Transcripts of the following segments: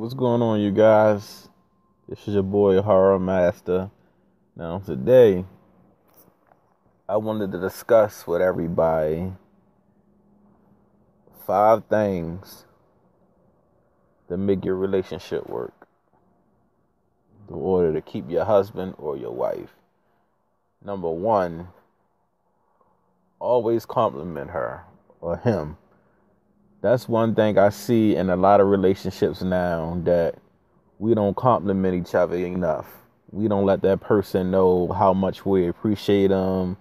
What's going on, you guys? This is your boy Horror Master. Now, today, I wanted to discuss with everybody 5 things that make your relationship work in order to keep your husband or your wife. Number 1, always compliment her or him. That's one thing I see in a lot of relationships now, that we don't compliment each other enough. We don't let that person know how much we appreciate them,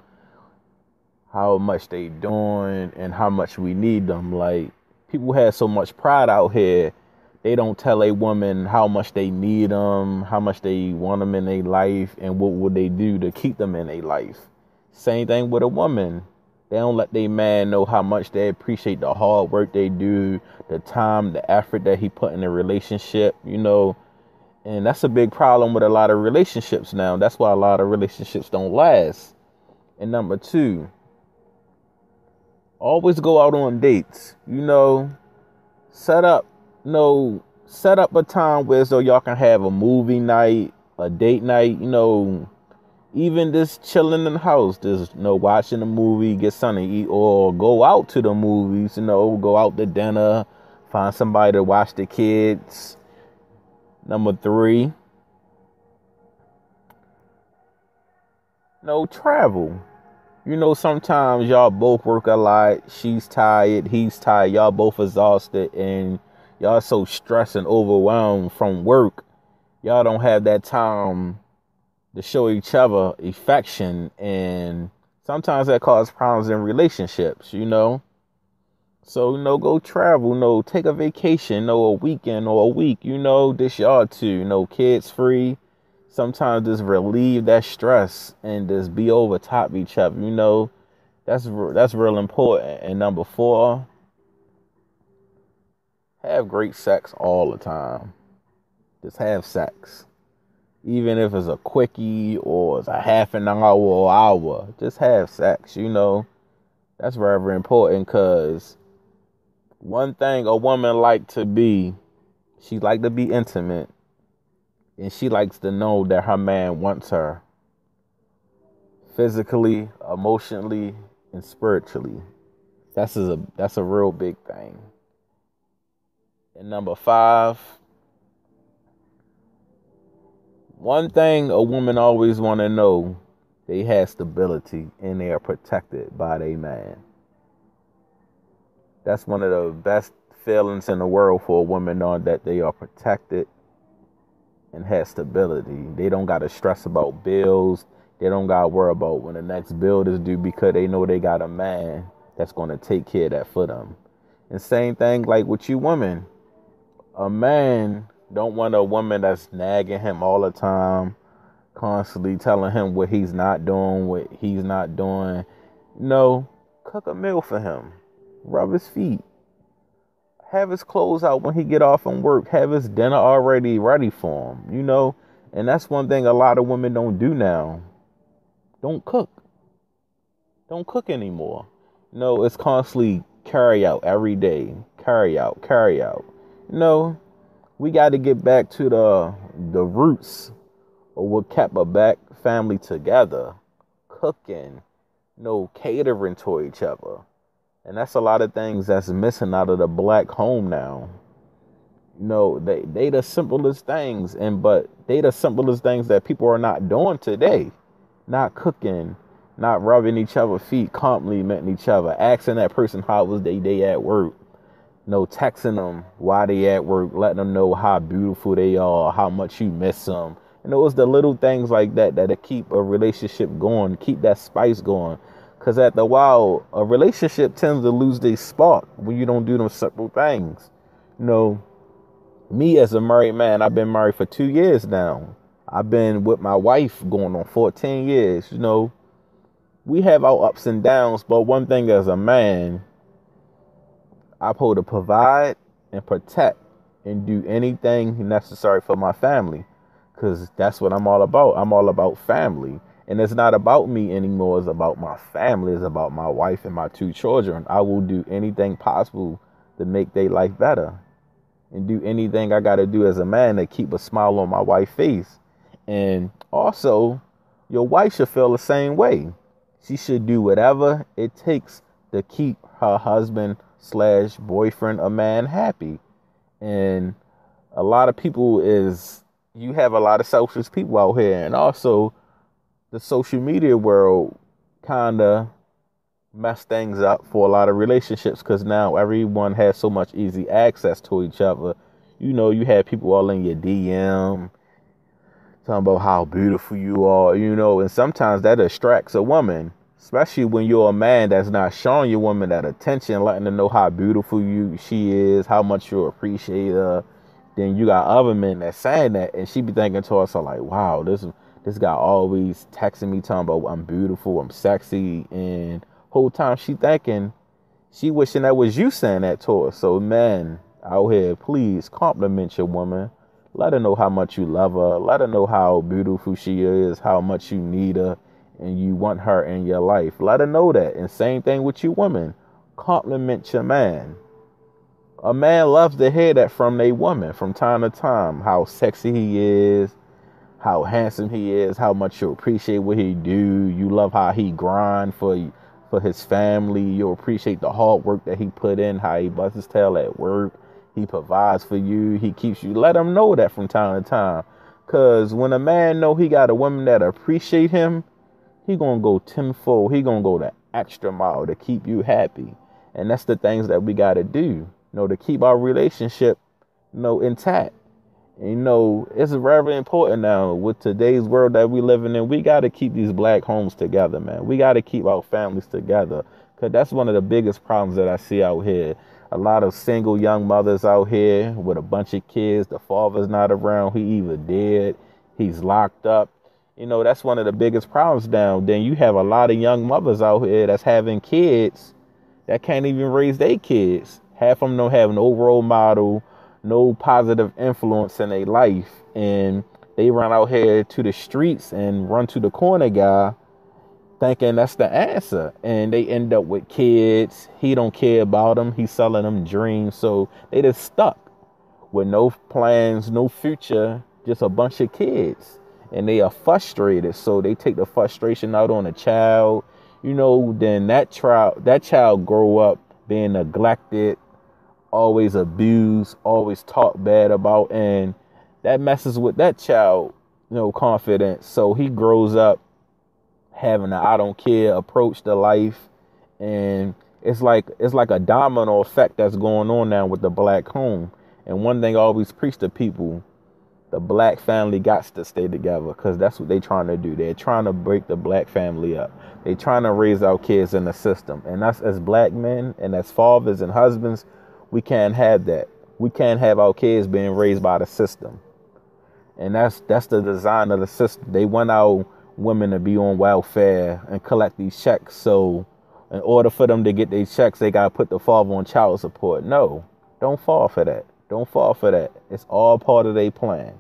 how much they doing, and how much we need them. Like, people have so much pride out here, they don't tell a woman how much they need them, how much they want them in their life, and what would they do to keep them in their life. Same thing with a woman. They don't let their man know how much they appreciate the hard work they do, the time, the effort that he put in a relationship, And that's a big problem with a lot of relationships now. That's why a lot of relationships don't last. And number 2, always go out on dates. Set up a time where so y'all can have a movie night, a date night, even just chilling in the house, just watching a movie, get something to eat, or go out to the movies, go out to dinner, find somebody to watch the kids. Number 3, travel. Sometimes y'all both work a lot. She's tired, he's tired, y'all both exhausted, and y'all so stressed and overwhelmed from work. Y'all don't have that time to show each other affection, and sometimes that causes problems in relationships, So, go travel, take a vacation, a weekend or a week, this y'all too, kids free. Sometimes just relieve that stress and just be over top each other, That's real important. And number 4, have great sex all the time. Just have sex. Even if it's a quickie or it's a half an hour or hour, just have sex, That's very important, because one thing a woman she like to be intimate, and she likes to know that her man wants her physically, emotionally, and spiritually. That's a real big thing. And number 5, one thing a woman always want to know, they have stability and they are protected by their man. That's one of the best feelings in the world for a woman, knowing that they are protected and have stability. They don't got to stress about bills. They don't got to worry about when the next bill is due, because they know they got a man that's going to take care of that for them. And same thing like with you women. A man don't want a woman that's nagging him all the time, constantly telling him what he's not doing, Cook a meal for him. Rub his feet. Have his clothes out when he get off from work. Have his dinner already ready for him, And that's one thing a lot of women don't do now. Don't cook. Don't cook anymore. It's constantly carry out every day. Carry out. We got to get back to the roots of what kept a black family together. Cooking, catering to each other. And that's a lot of things that's missing out of the black home now. They the simplest things, but they the simplest things that people are not doing today. Not cooking, not rubbing each other's feet, complimenting each other, asking that person how was their day at work. Texting them while they at work, letting them know how beautiful they are, how much you miss them. It's the little things like that keep a relationship going, keep that spice going. Because after a while, a relationship tends to lose their spark when you don't do them simple things. Me as a married man, I've been married for 2 years now. I've been with my wife going on 14 years. We have our ups and downs, but one thing as a man, I'm supposed to provide and protect and do anything necessary for my family, because that's what I'm all about. I'm all about family. And it's not about me anymore. It's about my family. It's about my wife and my 2 children. I will do anything possible to make their life better. and do anything I got to do as a man to keep a smile on my wife's face. And also, your wife should feel the same way. She should do whatever it takes to keep her husband slash boyfriend or man happy. And a lot of people you have a lot of selfish people out here. And also, the social media world kind of mess things up for a lot of relationships, because now everyone has so much easy access to each other. You have people all in your DM talking about how beautiful you are, and sometimes that distracts a woman, especially when you're a man that's not showing your woman that attention, letting her know how beautiful she is, how much you appreciate her. Then you got other men that saying that, and she be thinking to herself like, wow, this guy always texting me talking about I'm beautiful, I'm sexy, and whole time she wishing that was you saying that to her. So men out here, please compliment your woman. Let her know how much you love her. Let her know how beautiful she is, how much you need her, and you want her in your life. Let her know that. And same thing with you women. Compliment your man. A man loves to hear that from their woman from time to time. How sexy he is, how handsome he is, how much you appreciate what he do. You love how he grind for his family. You'll appreciate the hard work that he put in, how he busts his tail at work. He provides for you. He keeps you. Let him know that from time to time. Because when a man know he got a woman that appreciate him, he going to go tenfold. He going to go the extra mile to keep you happy. And that's the things that we got to do, to keep our relationship, intact. And, it's very important now with today's world that we living in. We got to keep these black homes together, man. We got to keep our families together, because that's one of the biggest problems that I see out here. A lot of single young mothers out here with a bunch of kids. The father's not around. He either dead, he's locked up. That's one of the biggest problems now. Then you have a lot of young mothers out here that's having kids that can't even raise their kids. Half of them don't have no role model, no positive influence in their life. And they run out here to the streets and run to the corner guy thinking that's the answer, and they end up with kids. He don't care about them. He's selling them dreams. So they just stuck with no plans, no future, just a bunch of kids, and they are frustrated. So they take the frustration out on a child. Then that child grow up being neglected, always abused, always talked bad about, and that messes with that child, confidence. So he grows up having an I don't care approach to life. And it's like a domino effect that's going on now with the black home. And one thing I always preach to people, the black family got to stay together, because that's what they're trying to do. They're trying to break the black family up. They're trying to raise our kids in the system. And us as black men and as fathers and husbands, we can't have that. We can't have our kids being raised by the system. And that's the design of the system. They want our women to be on welfare and collect these checks. So in order for them to get their checks, they got to put the father on child support. No, don't fall for that. Don't fall for that. It's all part of their plan.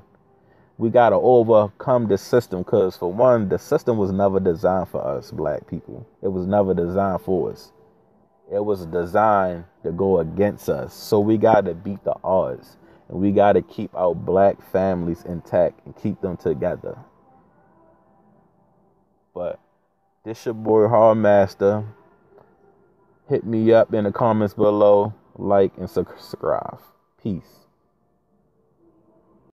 We got to overcome the system, because for one, the system was never designed for us black people. It was never designed for us. It was designed to go against us. So we got to beat the odds, and we got to keep our black families intact and keep them together. But this your boy Hardmaster. Hit me up in the comments below, like and subscribe. Peace.